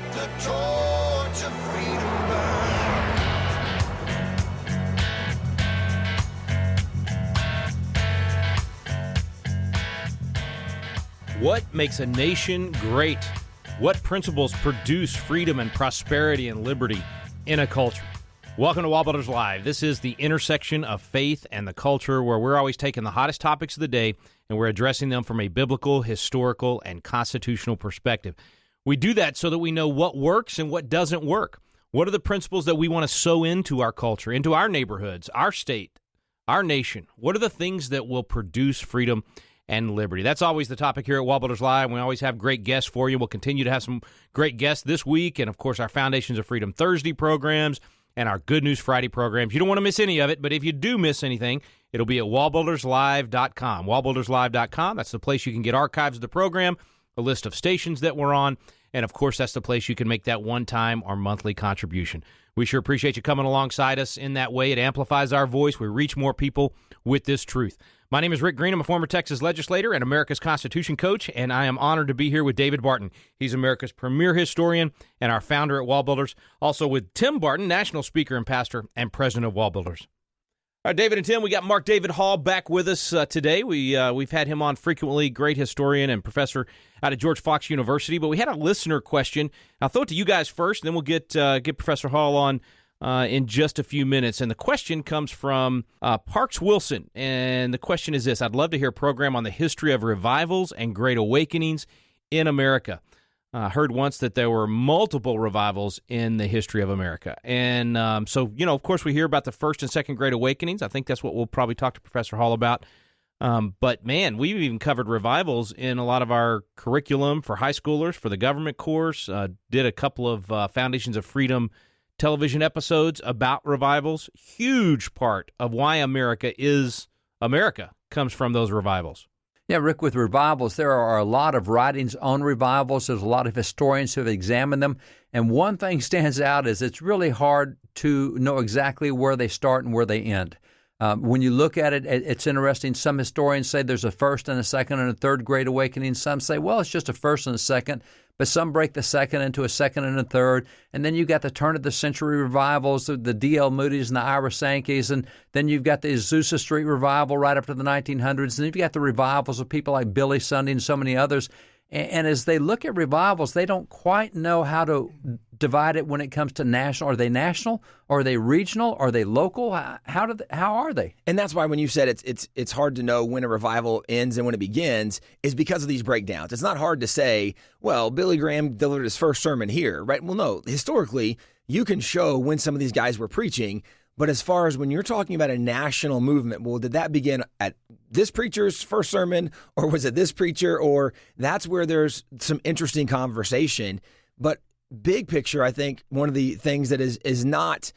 Let the torch of freedom burn. What makes a nation great? What principles produce freedom and prosperity and liberty in a culture? Welcome to WallBuilders Live. This is the intersection of faith and the culture, where we're always taking the hottest topics of the day and we're addressing them from a biblical, historical, and constitutional perspective. We do that so that we know what works and what doesn't work. What are the principles that we want to sow into our culture, into our neighborhoods, our state, our nation? What are the things that will produce freedom and liberty? That's always the topic here at WallBuilders Live. We always have great guests for you. We'll continue to have some great guests this week, and of course our Foundations of Freedom Thursday programs and our Good News Friday programs. You don't want to miss any of it, but if you do miss anything, it'll be at wallbuilderslive.com. Wallbuilderslive.com, that's the place you can get archives of the program, a list of stations that we're on, and of course that's the place you can make that one-time or monthly contribution. We sure appreciate you coming alongside us in that way. It amplifies our voice. We reach more people with this truth. My name is Rick Green. I'm a former Texas legislator and America's Constitution coach, and I am honored to be here with David Barton. He's America's premier historian and our founder at WallBuilders. Also with Tim Barton, national speaker and pastor and president of WallBuilders. All right, David and Tim, we got Mark David Hall back with us today. We've had him on frequently, great historian and professor out of George Fox University. But we had a listener question. I'll throw it to you guys first, and then we'll get Professor Hall on in just a few minutes. And the question comes from Parks Wilson. And the question is this: I'd love to hear a program on the history of revivals and great awakenings in America. I heard once that there were multiple revivals in the history of America. And so, of course, we hear about the first and second Great Awakenings. I think that's what we'll probably talk to Professor Hall about. But, man, we've even covered revivals in a lot of our curriculum for high schoolers, for the government course, did a couple of Foundations of Freedom television episodes about revivals. Huge part of why America is America comes from those revivals. Yeah, Rick, with revivals, there are a lot of writings on revivals. There's a lot of historians who have examined them. And one thing stands out is it's really hard to know exactly where they start and where they end. When you look at it, it's interesting. Some historians say there's a first and a second and a third Great Awakening. Some say, well, it's just a first and a second. But some break the second into a second and a third. And then you've got the turn-of-the-century revivals, the D.L. Moody's and the Ira Sankeys. And then you've got the Azusa Street revival right up to the 1900s. And then you've got the revivals of people like Billy Sunday and so many others. And as they look at revivals, they don't quite know how to divide it when it comes to national. Are they national? Or are they regional? Are they local? How are they? And that's why when you said it's hard to know when a revival ends and when it begins is because of these breakdowns. It's not hard to say, well, Billy Graham delivered his first sermon here, right? Well, no. Historically, you can show when some of these guys were preaching. But as far as when you're talking about a national movement, well, did that begin at this preacher's first sermon, or was it this preacher? Or that's where there's some interesting conversation. But big picture, I think one of the things that is not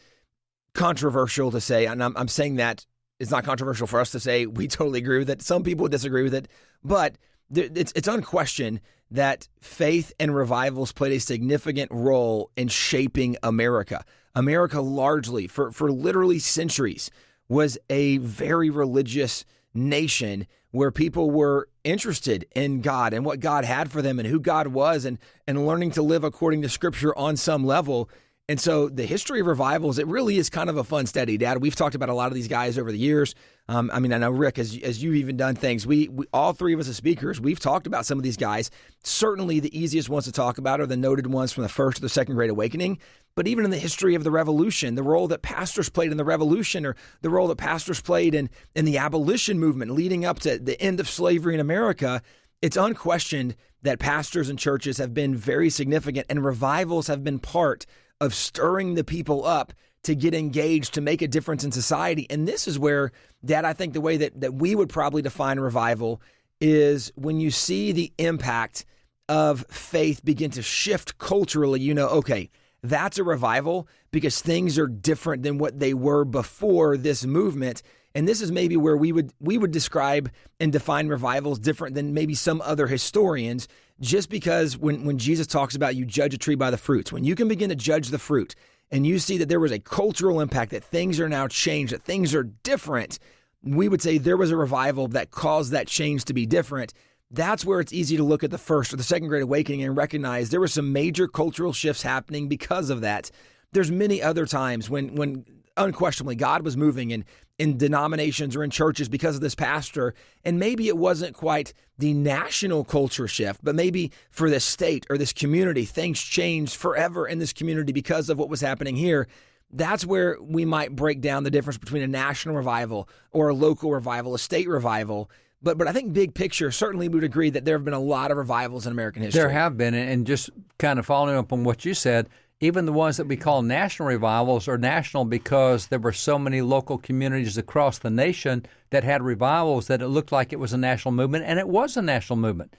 controversial to say, and I'm saying that it's not controversial for us to say we totally agree with it. Some people disagree with it, but it's unquestioned that faith and revivals played a significant role in shaping America. America largely, for literally centuries, was a very religious nation where people were interested in God and what God had for them and who God was and learning to live according to Scripture on some level. And so the history of revivals, it really is kind of a fun study, Dad. We've talked about a lot of these guys over the years. I know, Rick, as you've even done things, we all three of us as speakers, we've talked about some of these guys. Certainly the easiest ones to talk about are the noted ones from the first or the second Great Awakening. But even in the history of the Revolution, the role that pastors played in the Revolution, or the role that pastors played in the abolition movement leading up to the end of slavery in America, it's unquestioned that pastors and churches have been very significant, and revivals have been part of stirring the people up to get engaged, to make a difference in society. And this is where, Dad, I think the way that we would probably define revival is when you see the impact of faith begin to shift culturally, okay, that's a revival because things are different than what they were before this movement. And this is maybe where we would describe and define revivals different than maybe some other historians, just because when Jesus talks about you judge a tree by the fruits, when you can begin to judge the fruit and you see that there was a cultural impact, that things are now changed, that things are different, we would say there was a revival that caused that change to be different. that's where it's easy to look at the First or the Second Great Awakening and recognize there were some major cultural shifts happening because of that. There's many other times when unquestionably God was moving in denominations or in churches because of this pastor, and maybe it wasn't quite the national culture shift, but maybe for this state or this community, things changed forever in this community because of what was happening here. That's where we might break down the difference between a national revival or a local revival, a state revival. But I think big picture, certainly we would agree that there have been a lot of revivals in American history. There have been, and just kind of following up on what you said, even the ones that we call national revivals are national because there were so many local communities across the nation that had revivals that it looked like it was a national movement, and it was a national movement.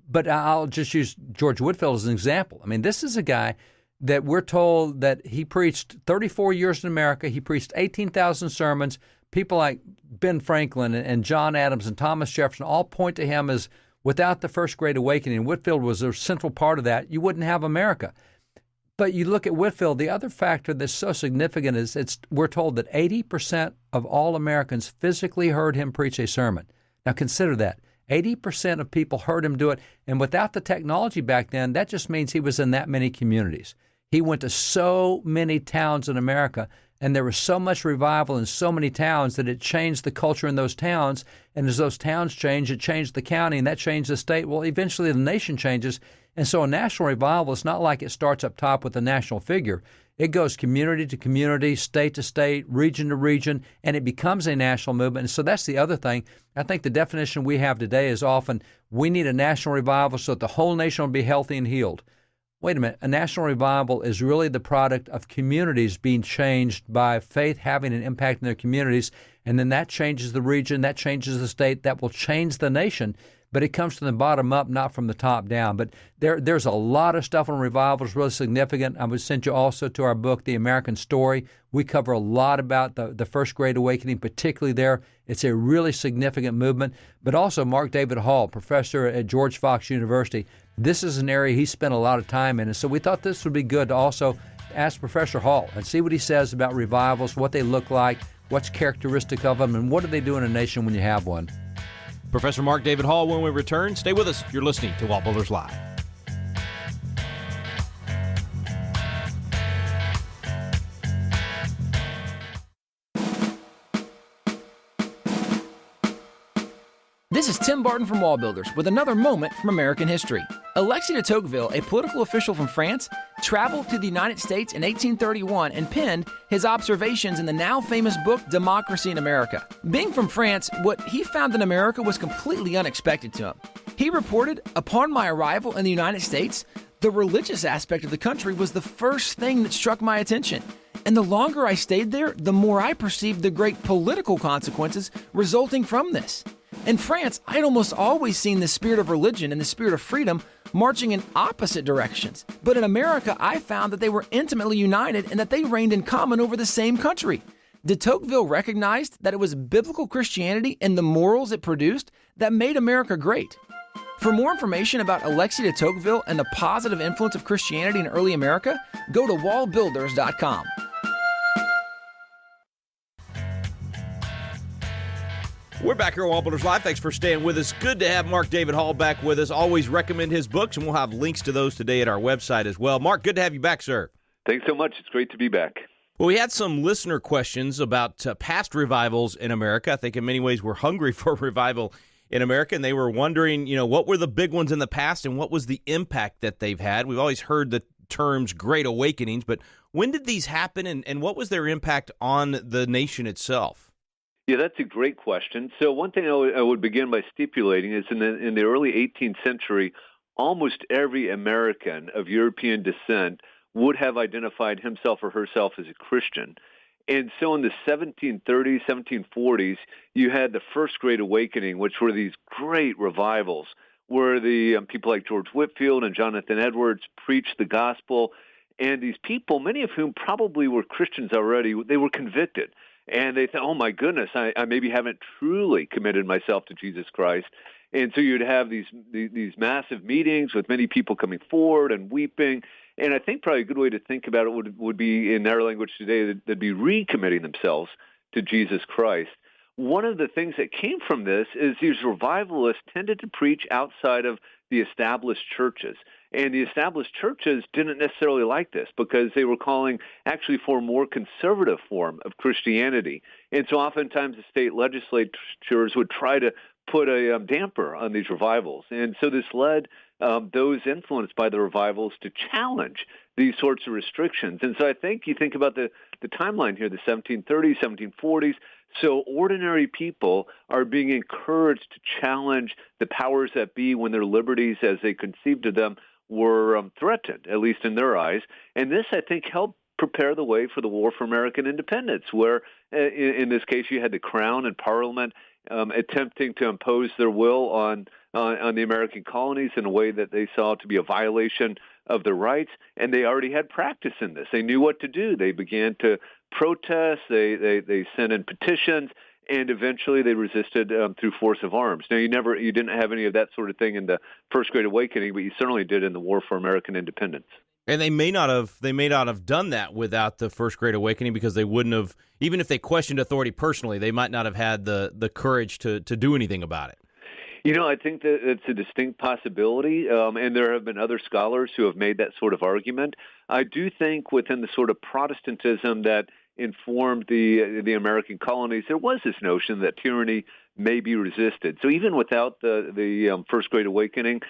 But I'll just use George Whitefield as an example. I mean, this is a guy that we're told that he preached 34 years in America. He preached 18,000 sermons. People like Ben Franklin and John Adams and Thomas Jefferson all point to him as, without the First Great Awakening, Whitefield was a central part of that, you wouldn't have America. But you look at Whitefield, the other factor that's so significant is we're told that 80% of all Americans physically heard him preach a sermon. Now consider that. 80% of people heard him do it, and without the technology back then, that just means he was in that many communities. He went to so many towns in America, and there was so much revival in so many towns that it changed the culture in those towns. And as those towns changed, it changed the county, and that changed the state. Well, eventually the nation changes. And so a national revival, it's not like it starts up top with a national figure. It goes community to community, state to state, region to region, and it becomes a national movement. And so that's the other thing. I think the definition we have today is often we need a national revival so that the whole nation will be healthy and healed. Wait a minute, a national revival is really the product of communities being changed by faith having an impact in their communities, and then that changes the region, that changes the state, that will change the nation. But it comes from the bottom up, not from the top down. But there's a lot of stuff on revivals, really significant. I would send you also to our book, The American Story. We cover a lot about the First Great Awakening, particularly there. It's a really significant movement. But also Mark David Hall, professor at George Fox University. This is an area he spent a lot of time in. And so we thought this would be good to also ask Professor Hall and see what he says about revivals, what they look like, what's characteristic of them, and what do they do in a nation when you have one. Professor Mark David Hall, when we return, stay with us. You're listening to WallBuilders Live. This is Tim Barton from WallBuilders with another moment from American history. Alexis de Tocqueville, a political official from France, traveled to the United States in 1831 and penned his observations in the now famous book Democracy in America. Being from France, what he found in America was completely unexpected to him. He reported, upon my arrival in the United States, the religious aspect of the country was the first thing that struck my attention. And the longer I stayed there, the more I perceived the great political consequences resulting from this. In France, I'd almost always seen the spirit of religion and the spirit of freedom marching in opposite directions. But in America, I found that they were intimately united and that they reigned in common over the same country. De Tocqueville recognized that it was biblical Christianity and the morals it produced that made America great. For more information about Alexis de Tocqueville and the positive influence of Christianity in early America, go to WallBuilders.com. We're back here on WallBuilders Live. Thanks for staying with us. Good to have Mark David Hall back with us. Always recommend his books, and we'll have links to those today at our website as well. Mark, good to have you back, sir. Thanks so much. It's great to be back. Well, we had some listener questions about past revivals in America. I think in many ways we're hungry for revival in America, and they were wondering, what were the big ones in the past and what was the impact that they've had? We've always heard the terms Great Awakenings, but when did these happen, and what was their impact on the nation itself? Yeah, that's a great question. So one thing I would begin by stipulating is in the early 18th century, almost every American of European descent would have identified himself or herself as a Christian. And so in the 1730s, 1740s, you had the First Great Awakening, which were these great revivals where the people like George Whitefield and Jonathan Edwards preached the gospel. And these people, many of whom probably were Christians already, they were convicted. And they thought, oh, my goodness, I maybe haven't truly committed myself to Jesus Christ. And so you'd have these massive meetings with many people coming forward and weeping. And I think probably a good way to think about it would be, in our language today, they'd be recommitting themselves to Jesus Christ. one of the things that came from this is these revivalists tended to preach outside of the established churches. And the established churches didn't necessarily like this because they were calling actually for a more conservative form of Christianity. And so oftentimes the state legislatures would try to put a damper on these revivals. And so this led those influenced by the revivals to challenge these sorts of restrictions. And so I think you think about the timeline here, the 1730s, 1740s. So ordinary people are being encouraged to challenge the powers that be when their liberties, as they conceived of them, were threatened, at least in their eyes. And this, I think, helped prepare the way for the War for American Independence, where in this case you had the Crown and Parliament attempting to impose their will on the American colonies in a way that they saw to be a violation of their rights, and they already had practice in this. They knew what to do. They began to protest. They sent in petitions, and eventually they resisted through force of arms. Now, you didn't have any of that sort of thing in the First Great Awakening, but you certainly did in the War for American Independence. And they may not have done that without the First Great Awakening, because they wouldn't have, even if they questioned authority personally, they might not have had the courage to do anything about it. I think that it's a distinct possibility, and there have been other scholars who have made that sort of argument. I do think within the sort of Protestantism that informed the American colonies, there was this notion that tyranny may be resisted. So even without the First Great Awakening,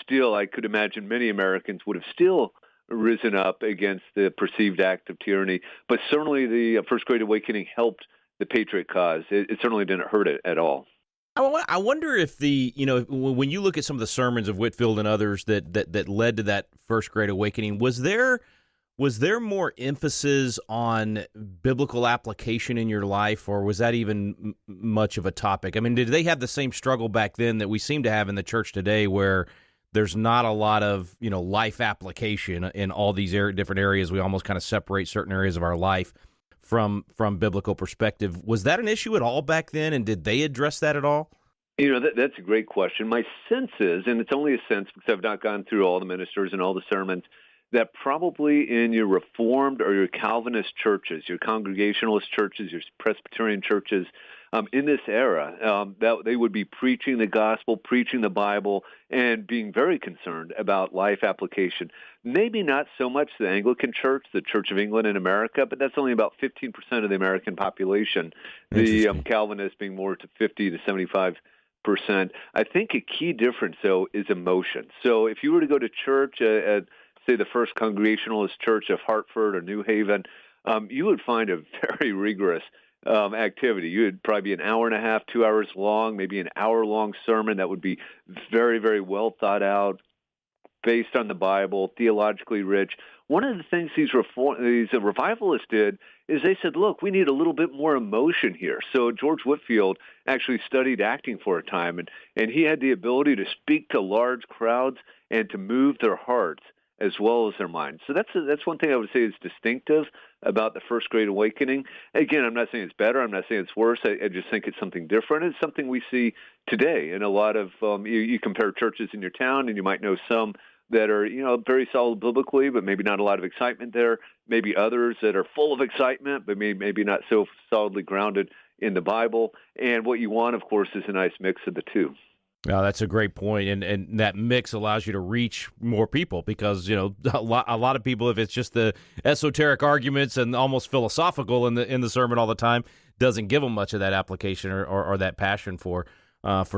still I could imagine many Americans would have still risen up against the perceived act of tyranny. But certainly the First Great Awakening helped the Patriot cause. It certainly didn't hurt it at all. I wonder if when you look at some of the sermons of Whitefield and others that led to that First Great Awakening, was there more emphasis on biblical application in your life, or was that even much of a topic? I mean, did they have the same struggle back then that we seem to have in the church today, where there's not a lot of life application in all these different areas? We almost kind of separate certain areas of our life from biblical perspective. Was that an issue at all back then, and did they address that at all? That's a great question. My sense is, and it's only a sense because I've not gone through all the ministers and all the sermons, that probably in your Reformed or your Calvinist churches, your Congregationalist churches, your Presbyterian churches, in this era, that they would be preaching the gospel, preaching the Bible, and being very concerned about life application. Maybe not so much the Anglican Church, the Church of England in America, but that's only about 15% of the American population. The Calvinists being more to 50 to 75%. I think a key difference, though, is emotion. So if you were to go to church at say, the First Congregationalist Church of Hartford or New Haven, you would find a very rigorous activity. You would probably be an hour and a half, 2 hours long, maybe an hour-long sermon that would be very, very well thought out, based on the Bible, theologically rich. One of the things these revivalists did is they said, look, we need a little bit more emotion here. So George Whitefield actually studied acting for a time, and he had the ability to speak to large crowds and to move their hearts as well as their minds. So that's one thing I would say is distinctive about the First Great Awakening. Again, I'm not saying it's better. I'm not saying it's worse. I just think it's something different. It's something we see today in a lot of you compare churches in your town, and you might know some that are very solid biblically, but maybe not a lot of excitement there. Maybe others that are full of excitement, but maybe not so solidly grounded in the Bible. And what you want, of course, is a nice mix of the two. No, that's a great point, and that mix allows you to reach more people, because a lot of people, if it's just the esoteric arguments and almost philosophical in the sermon all the time, doesn't give them much of that application or that passion for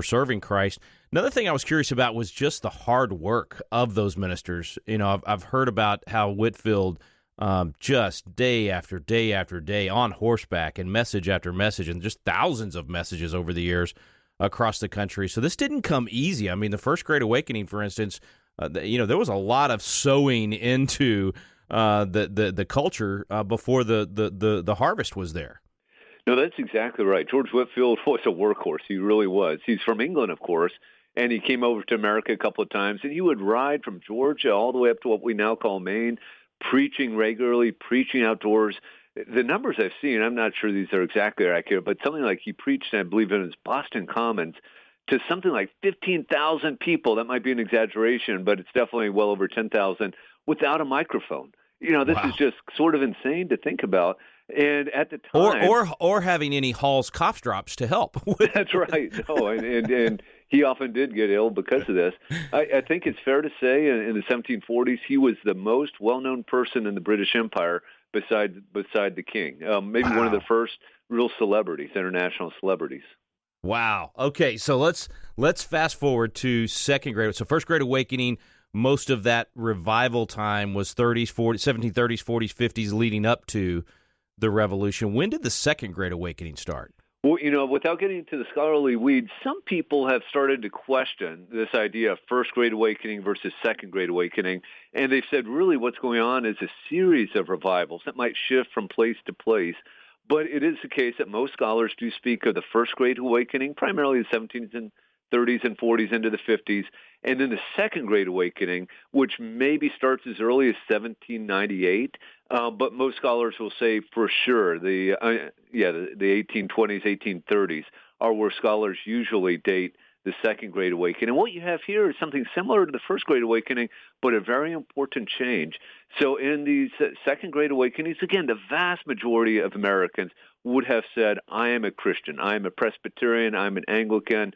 serving Christ. Another thing I was curious about was just the hard work of those ministers. I've heard about how Whitefield just day after day after day on horseback and message after message, and just thousands of messages over the years across the country. So this didn't come easy. I mean, the First Great Awakening, for instance, there was a lot of sowing into the culture before the harvest was there. No, that's exactly right. George Whitefield was a workhorse. He really was. He's from England, of course, and he came over to America a couple of times, and he would ride from Georgia all the way up to what we now call Maine, preaching regularly, preaching outdoors. The numbers I've seen, I'm not sure these are exactly accurate, but something like he preached, I believe, in his Boston Commons to something like 15,000 people. That might be an exaggeration, but it's definitely well over 10,000 without a microphone. This Wow. is just sort of insane to think about. And at the time, Or having any Hall's cough drops to help. that's right. No, and he often did get ill because of this. I think it's fair to say in the 1740s he was the most well-known person in the British Empire beside the king. Maybe one of the first real celebrities, international celebrities. Wow. Okay, so let's fast forward to second grade. So first Great Awakening, most of that revival time was 30s, 40s, 1730s, 40s, 50s, leading up to the Revolution. When did the Second Great Awakening start? Well, without getting into the scholarly weeds, some people have started to question this idea of First Great Awakening versus Second Great Awakening, and they've said really what's going on is a series of revivals that might shift from place to place. But it is the case that most scholars do speak of the First Great Awakening, primarily the 17th and 30s and 40s into the 50s, and then the Second Great Awakening, which maybe starts as early as 1798, but most scholars will say for sure the 1820s, 1830s are where scholars usually date the Second Great Awakening. And what you have here is something similar to the First Great Awakening, but a very important change. So in these Second Great Awakenings, again, the vast majority of Americans would have said, I am a Christian, I am a Presbyterian, I'm an Anglican,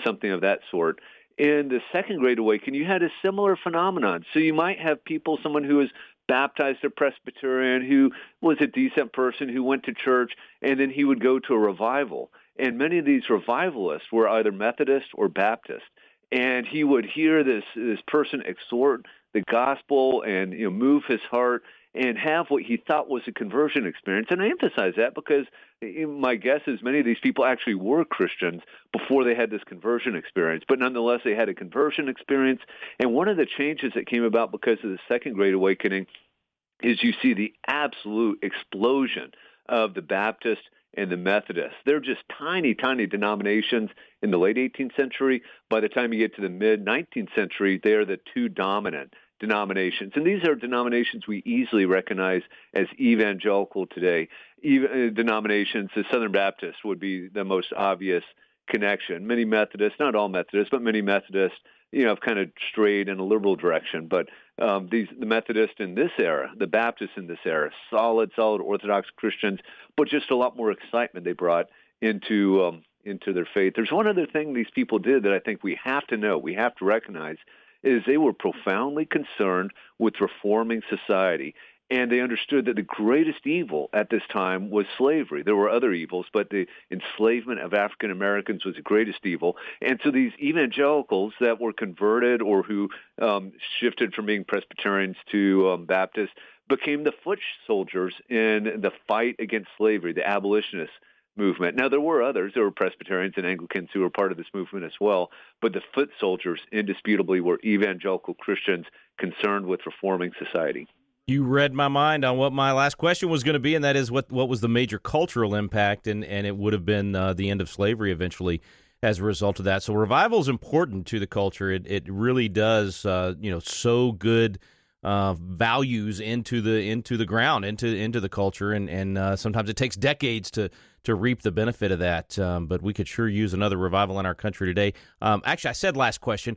something of that sort. In the Second Great Awakening, you had a similar phenomenon. So you might have people, someone who was baptized a Presbyterian, who was a decent person, who went to church, and then he would go to a revival. And many of these revivalists were either Methodist or Baptist. And he would hear this person exhort the gospel and move his heart and have what he thought was a conversion experience. And I emphasize that because my guess is many of these people actually were Christians before they had this conversion experience. But nonetheless, they had a conversion experience. And one of the changes that came about because of the Second Great Awakening is you see the absolute explosion of the Baptist and the Methodists. They're just tiny, tiny denominations in the late 18th century. By the time you get to the mid-19th century, they're the two dominant denominations. And these are denominations we easily recognize as evangelical today. Denominations, the Southern Baptist would be the most obvious connection. Many Methodists, not all Methodists, but many Methodists, have kind of strayed in a liberal direction. But the Methodists in this era, the Baptists in this era, solid Orthodox Christians, but just a lot more excitement they brought into their faith. There's one other thing these people did that I think we have to know, we have to recognize, is they were profoundly concerned with reforming society. And they understood that the greatest evil at this time was slavery. There were other evils, but the enslavement of African Americans was the greatest evil. And so these evangelicals that were converted or who shifted from being Presbyterians to Baptists became the foot soldiers in the fight against slavery, the abolitionist movement. Now, there were others. There were Presbyterians and Anglicans who were part of this movement as well. But the foot soldiers indisputably were evangelical Christians concerned with reforming society. You read my mind on what my last question was going to be, and that is what was the major cultural impact, and it would have been the end of slavery eventually as a result of that. So revival is important to the culture. It really does, sow good values into the ground, into the culture, and sometimes it takes decades to reap the benefit of that. But we could sure use another revival in our country today. Actually, I said last question.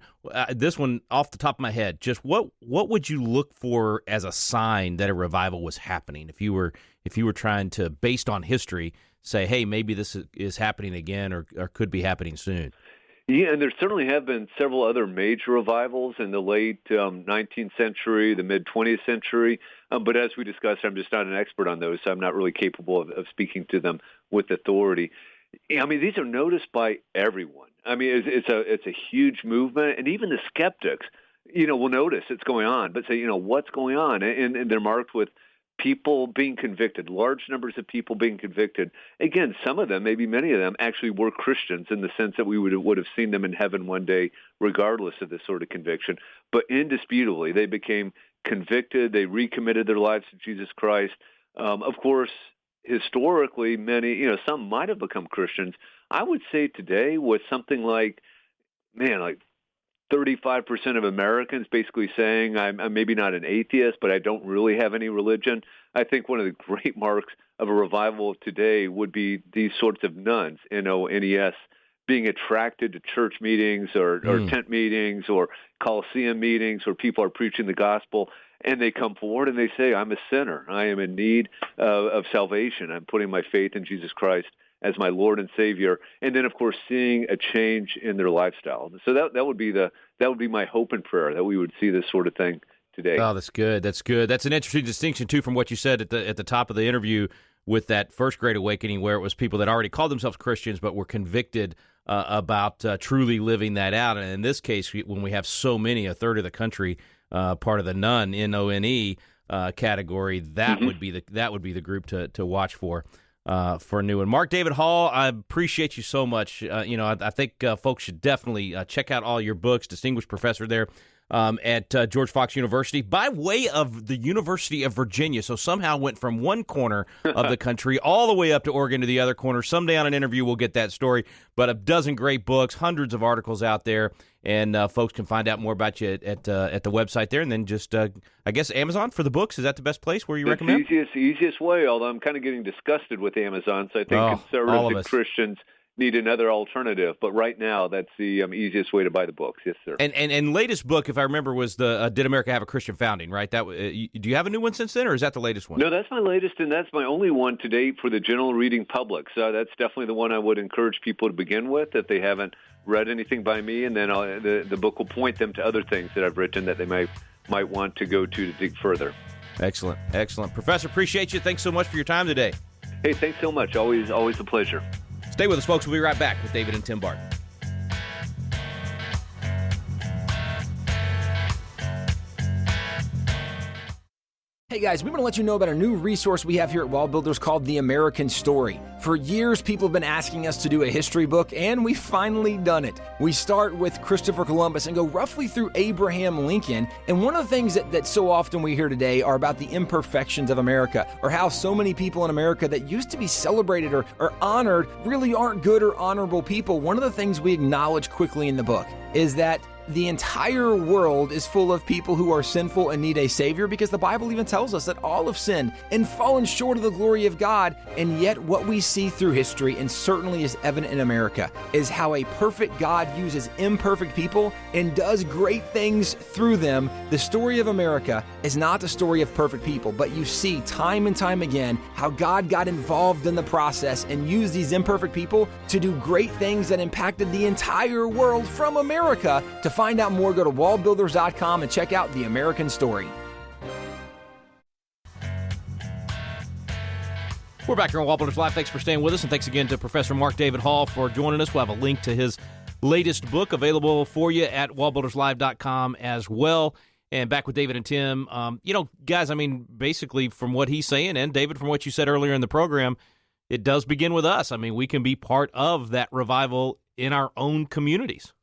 This one off the top of my head. Just what would you look for as a sign that a revival was happening? If you were trying to, based on history, say, hey, maybe this is happening again or could be happening soon. Yeah, and there certainly have been several other major revivals in the late 19th century, the mid-20th century. But as we discussed, I'm just not an expert on those, so I'm not really capable of speaking to them with authority. I mean, these are noticed by everyone. I mean, it's a huge movement, and even the skeptics, will notice it's going on, but say, what's going on? And they're marked with people being convicted, large numbers of people being convicted. Again, some of them, maybe many of them, actually were Christians in the sense that we would have seen them in heaven one day, regardless of this sort of conviction. But indisputably, they became convicted. They recommitted their lives to Jesus Christ. Of course, historically, many, some might have become Christians. I would say today, with something like 35% of Americans basically saying, I'm maybe not an atheist, but I don't really have any religion. I think one of the great marks of a revival of today would be these sorts of nuns, N-O-N-E-S, being attracted to church meetings or tent meetings or Coliseum meetings where people are preaching the gospel. and they come forward and they say, I'm a sinner. I am in need of salvation. I'm putting my faith in Jesus Christ as my Lord and Savior, and then of course seeing a change in their lifestyle. So that would be my hope and prayer, that we would see this sort of thing today. Oh, that's good. That's good. That's an interesting distinction too from what you said at the top of the interview with that first Great Awakening, where it was people that already called themselves Christians but were convicted about truly living that out. And in this case, when we have so many, a third of the country part of the none, N-O-N-E category, that would be the group to watch for a new one. Mark David Hall, I appreciate you so much. I think folks should definitely check out all your books. Distinguished professor there at George Fox University by way of the University of Virginia. So somehow went from one corner of the country all the way up to Oregon to the other corner. Someday on an interview we'll get that story. But a dozen great books, hundreds of articles out there, and folks can find out more about you at the website there. And then just, I guess, Amazon for the books. Is that the best place where you recommend? Easiest way, although I'm kind of getting disgusted with Amazon. So I think conservatives and Christians need another alternative, but right now that's the easiest way to buy the books. Yes, sir. And latest book, if I remember, was the Did America Have a Christian Founding? Right? That do you have a new one since then, or is that the latest one? No, that's my latest, and that's my only one to date for the general reading public. So that's definitely the one I would encourage people to begin with if they haven't read anything by me, and then the book will point them to other things that I've written that they might want to go to dig further. Excellent, Professor. Appreciate you. Thanks so much for your time today. Hey, thanks so much. Always a pleasure. Stay with us, folks. We'll be right back with David and Tim Barton. Hey guys, we want to let you know about a new resource we have here at WallBuilders called The American Story. For years, people have been asking us to do a history book, and we've finally done it. We start with Christopher Columbus and go roughly through Abraham Lincoln, and one of the things that so often we hear today are about the imperfections of America, or how so many people in America that used to be celebrated or honored really aren't good or honorable people. One of the things we acknowledge quickly in the book is that the entire world is full of people who are sinful and need a Savior, because the Bible even tells us that all have sinned and fallen short of the glory of God. And yet what we see through history, and certainly is evident in America, is how a perfect God uses imperfect people and does great things through them. The story of America is not the story of perfect people, but you see time and time again how God got involved in the process and used these imperfect people to do great things that impacted the entire world from America. To find out more, go to wallbuilders.com and check out The American Story. We're back here on WallBuilders Live. Thanks for staying with us, and thanks again to Professor Mark David Hall for joining us. We'll have a link to his latest book available for you at wallbuilderslive.com as well. And back with David and Tim. Guys, I mean, basically from what he's saying, and David, from what you said earlier in the program, it does begin with us. I mean, we can be part of that revival in our own communities.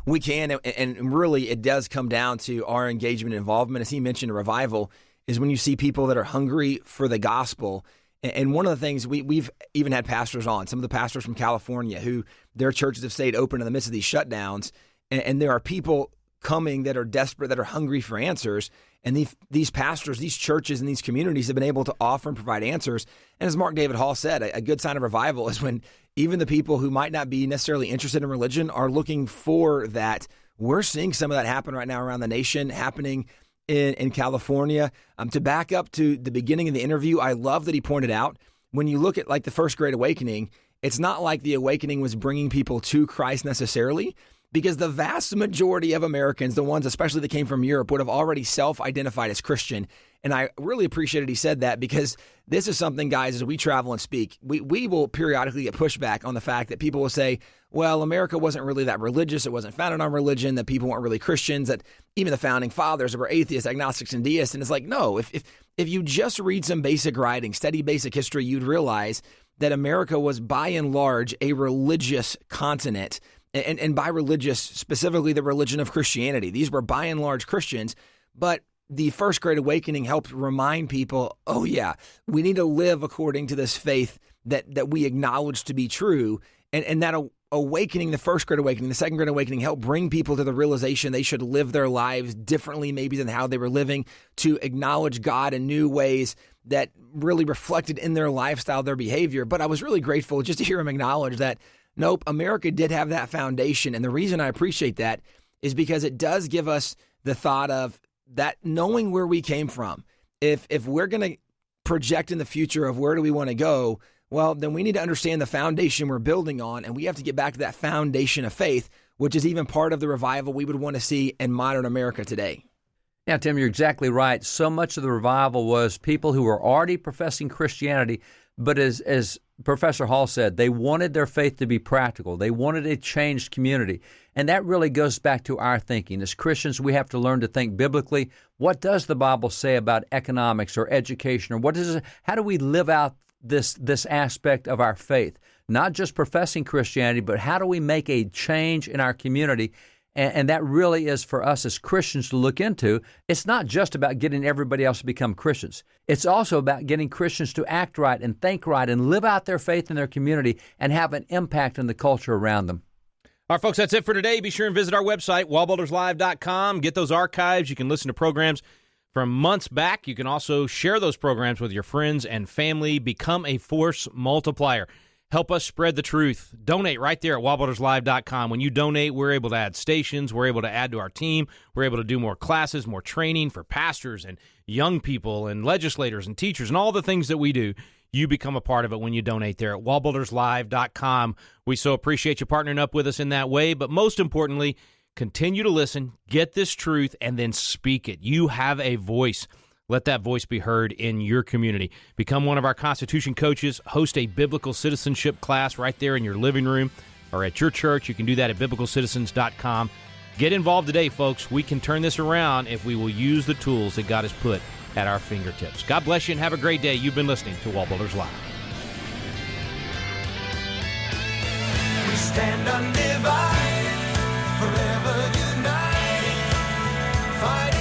We can, and really it does come down to our engagement and involvement. As he mentioned, a revival is when you see people that are hungry for the gospel. And one of the things, we've even had pastors on, some of the pastors from California, who their churches have stayed open in the midst of these shutdowns. And there are people coming that are desperate, that are hungry for answers. And these pastors, these churches, and these communities have been able to offer and provide answers. And as Mark David Hall said, a good sign of revival is when even the people who might not be necessarily interested in religion are looking for that. We're seeing some of that happen right now around the nation, happening in California. To back up to the beginning of the interview, I love that he pointed out, when you look at like the First Great Awakening, it's not like the awakening was bringing people to Christ necessarily, because the vast majority of Americans, the ones especially that came from Europe, would have already self-identified as Christian. And I really appreciated he said that, because this is something, guys, as we travel and speak, we will periodically get pushback on the fact that people will say, well, America wasn't really that religious. It wasn't founded on religion, that people weren't really Christians, that even the founding fathers were atheists, agnostics, and deists. And it's like, no, if you just read some basic writing, study basic history, you'd realize that America was by and large a religious continent. And by religious, specifically the religion of Christianity. These were by and large Christians, but the First Great Awakening helped remind people, oh yeah, we need to live according to this faith that we acknowledge to be true. And that awakening, the First Great Awakening, the Second Great Awakening, helped bring people to the realization they should live their lives differently maybe than how they were living, to acknowledge God in new ways that really reflected in their lifestyle, their behavior. But I was really grateful just to hear him acknowledge that, nope, America did have that foundation. And the reason I appreciate that is because it does give us the thought of, that knowing where we came from, if we're going to project in the future of where do we want to go, well, then we need to understand the foundation we're building on, and we have to get back to that foundation of faith, which is even part of the revival we would want to see in modern America today. Yeah, Tim, you're exactly right. So much of the revival was people who were already professing Christianity, but as Professor Hall said, they wanted their faith to be practical. They wanted a changed community. And that really goes back to our thinking. As Christians, we have to learn to think biblically. What does the Bible say about economics or education? Or how do we live out this aspect of our faith? Not just professing Christianity, but how do we make a change in our community? And that really is for us as Christians to look into. It's not just about getting everybody else to become Christians. It's also about getting Christians to act right and think right and live out their faith in their community and have an impact on the culture around them. All right, folks, that's it for today. Be sure and visit our website, wallbuilderslive.com. Get those archives. You can listen to programs from months back. You can also share those programs with your friends and family. Become a force multiplier. Help us spread the truth. Donate right there at wallbuilderslive.com. When you donate, we're able to add stations. We're able to add to our team. We're able to do more classes, more training for pastors and young people and legislators and teachers and all the things that we do. You become a part of it when you donate there at wallbuilderslive.com. We so appreciate you partnering up with us in that way. But most importantly, continue to listen, get this truth, and then speak it. You have a voice. Let that voice be heard in your community. Become one of our Constitution coaches. Host a biblical citizenship class right there in your living room or at your church. You can do that at biblicalcitizens.com. Get involved today, folks. We can turn this around if we will use the tools that God has put at our fingertips. God bless you and have a great day. You've been listening to WallBuilders Live. We stand undivided, forever united, fighting.